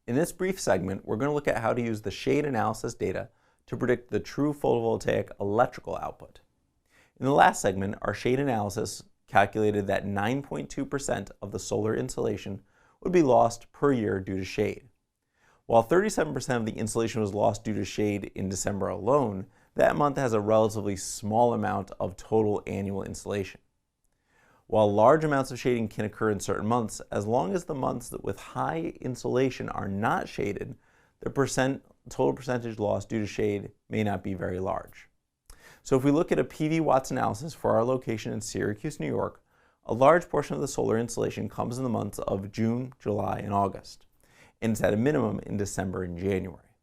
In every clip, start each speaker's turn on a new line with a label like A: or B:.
A: In this brief segment, we're going to look at how to use the shade analysis data to predict the true photovoltaic electrical output. In the last segment, our shade analysis calculated that 9.2% of the solar insolation would be lost per year due to shade. While 37% of the insolation was lost due to shade in December alone, that month has a relatively small amount of total annual insolation. While large amounts of shading can occur in certain months, as long as the months with high insolation are not shaded, the total percentage loss due to shade may not be very large. So if we look at a PV watts analysis for our location in Syracuse, New York, a large portion of the solar insolation comes in the months of June, July, and August, and it's at a minimum in December and January.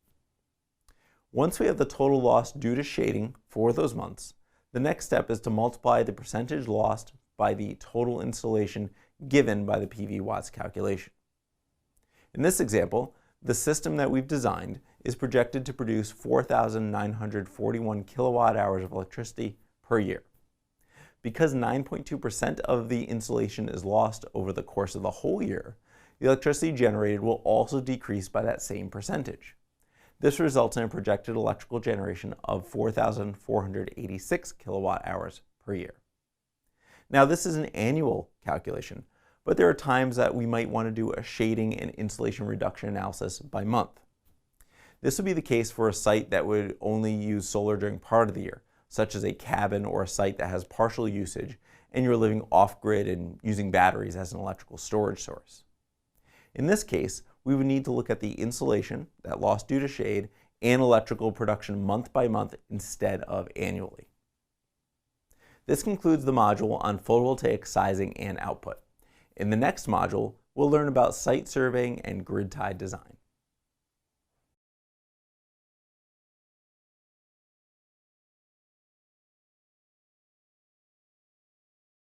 A: Once we have the total loss due to shading for those months, the next step is to multiply the percentage lost by the total installation given by the PV watts calculation. In this example, the system that we've designed is projected to produce 4,941 kilowatt hours of electricity per year. Because 9.2% of the installation is lost over the course of the whole year, the electricity generated will also decrease by that same percentage. This results in a projected electrical generation of 4,486 kilowatt hours per year. Now, this is an annual calculation, but there are times that we might want to do a shading and insolation reduction analysis by month. This would be the case for a site that would only use solar during part of the year, such as a cabin or a site that has partial usage and you're living off-grid and using batteries as an electrical storage source. In this case, we would need to look at the insolation, that loss due to shade, and electrical production month by month instead of annually. This concludes the module on photovoltaic sizing and output. In the next module, we'll learn about site surveying and grid tie design.